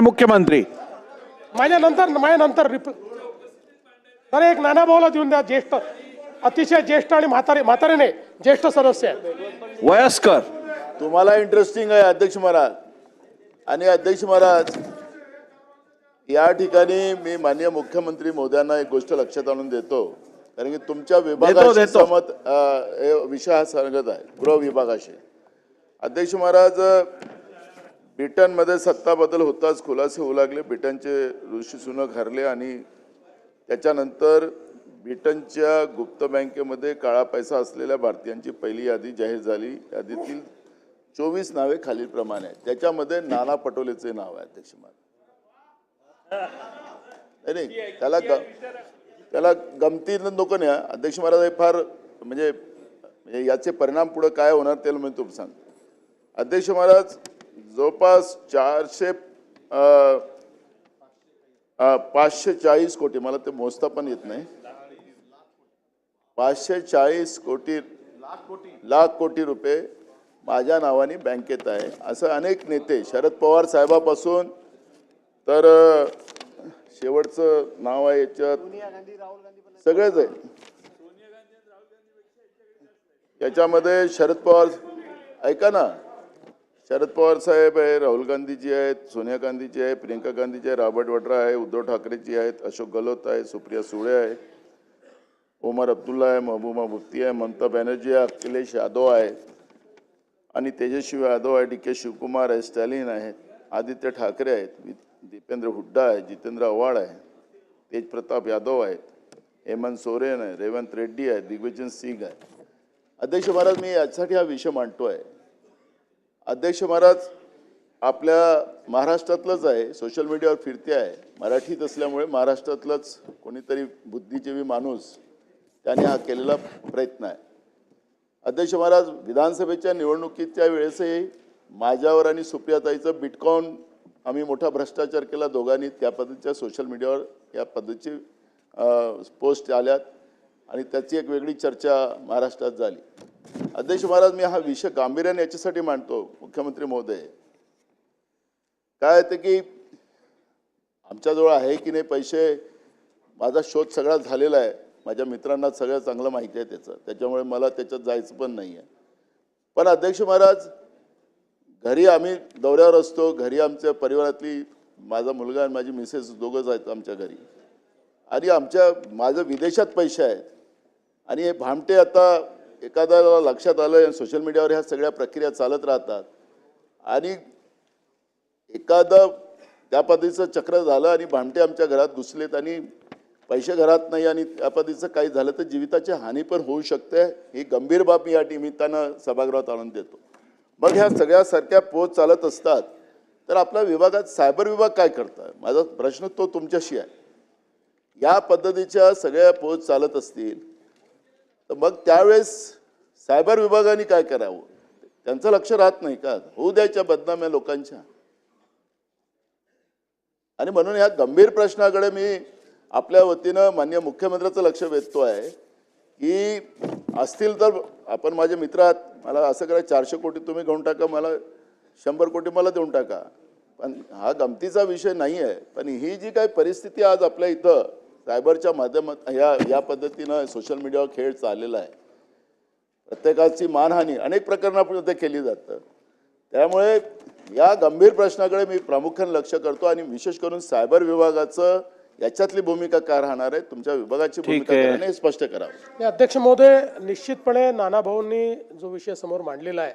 मुख्यमंत्री माझ्यानंतर तर एक नाना भाऊला देऊन द्या. ज्येष्ठ, अतिशय ज्येष्ठ आणि म्हातारे ज्येष्ठ सदस्य आहेत. वयस्कर. तुम्हाला इंटरेस्टिंग आहे अध्यक्ष महाराज. आणि अध्यक्ष महाराज, या ठिकाणी मी माननीय मुख्यमंत्री महोदयांना एक गोष्ट लक्षात आणून देतो, कारण की तुमच्या विभागाशी सहमत विषय हा सांगत आहे, गृह विभागाशी. अध्यक्ष महाराज, ब्रिटनमध्ये सत्ता बदल होताच खुलासे होऊ लागले. ब्रिटनचे ऋषी सुनक हरले आणि त्याच्यानंतर ब्रिटनच्या गुप्त बँकेमध्ये काळा पैसा असलेल्या भारतीयांची पहिली यादी जाहीर झाली. यादीतील 24 नावे खालीलप्रमाणे आहेत. त्याच्यामध्ये नाना पटोलेचे नाव आहे अध्यक्ष महाराज. नाही, त्याला गमतीनं नको नाही अध्यक्ष महाराज. हे फार म्हणजे याचे परिणाम पुढे काय होणार त्याला मी तुम्हाला सांगतो. अध्यक्ष महाराज, जवळपास 540 कोटी, मला ते मोजता पण येत नाही, 540 कोटी लाख कोटी रुपये माझ्या नावाने बँकेत आहे. असं अनेक नेते, शरद पवार साहेबापासून तर शेवटचं नाव आहे याच्यात सगळेच आहे. याच्यामध्ये शरद पवार, ऐका ना, शरद पवार साहेब आहे, राहुल गांधीजी आहेत, सोनिया गांधीजी आहे, प्रियंका गांधीजी आहे, रॉबर्ट वड्रा आहे, उद्धव ठाकरेजी आहेत, अशोक गहलोत आहे, सुप्रिया सुळे आहे, ओमर अब्दुल्ला आहे, महबूबा मुफ्ती आहे, ममता बॅनर्जी आहे, अखिलेश यादव आहे आणि तेजस्वी यादव आहे, DK शिवकुमार आहे, स्टॅलिन आहे, आदित्य ठाकरे आहेत, दीपेंद्र हुड्डा आहे, जितेंद्र आव्हाड आहे, तेज प्रताप यादव आहेत, हेमंत सोरेन आहे, रेवंत रेड्डी आहे, दिग्विजय सिंग आहे. अध्यक्ष महाराज, मी यासाठी हा विषय मांडतोय. अध्यक्ष महाराज, आपल्या महाराष्ट्रातलंच आहे, सोशल मीडियावर फिरते आहे, मराठीत असल्यामुळे महाराष्ट्रातलंच कोणीतरी बुद्धिजीवी माणूस त्याने हा केलेला प्रयत्न आहे. अध्यक्ष महाराज, विधानसभेच्या निवडणुकीच्या वेळेसही माझ्यावर आणि सुप्रियाताईचं बिटकॉइन आम्ही मोठा भ्रष्टाचार केला दोघांनी, त्या पद्धतीच्या सोशल मीडियावर या पद्धतीची पोस्ट आल्यात आणि त्याची एक वेगळी चर्चा महाराष्ट्रात झाली. अध्यक्ष महाराज, मी हा विषय गांभीर्याने याच्यासाठी मांडतो. मुख्यमंत्री महोदय, काय ते की आमच्याजवळ आहे की नाही पैसे, माझा शोध सगळा झालेला आहे, माझ्या मित्रांना सगळं चांगलं माहिती आहे त्याच्यामुळे मला त्याच्यात जायचं पण नाही आहे. पण अध्यक्ष महाराज, घरी आम्ही दौऱ्यावर असतो, घरी आमच्या परिवारातली माझा मुलगा आणि माझी मिसेस दोघंच आहेत आमच्या घरी, आणि माझं विदेशात पैसे आहेत. आणि हे भामटे आता एखाद्याला लक्षात आलं, सोशल मीडियावर ह्या सगळ्या प्रक्रिया चालत राहतात आणि एखादं त्या पद्धतीचं चक्र झालं आणि भामटे आमच्या घरात घुसलेत आणि पैसे घरात नाही आणि त्या पद्धतीचं काही झालं तर जीविताची हानी पण होऊ शकते. ही गंभीर बाब मी या निमित्तानं सभागृहात आणून देतो. मग ह्या सगळ्यासारख्या पोच चालत असतात तर आपल्या विभागात सायबर विभाग काय करतात, माझा प्रश्न तो तुमच्याशी आहे. या पद्धतीच्या सगळ्या पोच चालत असतील तर मग त्यावेळेस सायबर विभागाने काय करावं, त्यांचं लक्ष राहत नाही का, होऊ द्यायच्या बदनाम्या लोकांच्या. आणि म्हणून या गंभीर प्रश्नाकडे मी आपल्या वतीनं माननीय मुख्यमंत्र्याचं लक्ष वेधतो आहे की असतील तर आपण माझे मित्र आहात, मला असं करा 400 कोटी तुम्ही घेऊन टाका, मला 100 कोटी मला देऊन टाका, पण हा गमतीचा विषय नाही आहे. पण ही जी काही परिस्थिती आज आपल्या इथं सायबरच्या माध्यमात या पद्धतीनं सोशल मीडियावर खेळ चाललेला आहे, प्रत्येकाची मानहानी अनेक प्रकरणामध्ये केली जातं. त्यामुळे या गंभीर प्रश्नाकडे मी प्रामुख्याने लक्ष करतो आणि विशेष करून सायबर विभागाचं याच्यातली भूमिका काय राहणार आहे, तुमच्या विभागाची भूमिका काय राहणार हे स्पष्ट करावं. अध्यक्ष महोदय, निश्चितपणे नाना भाऊंनी जो विषय समोर मांडलेला आहे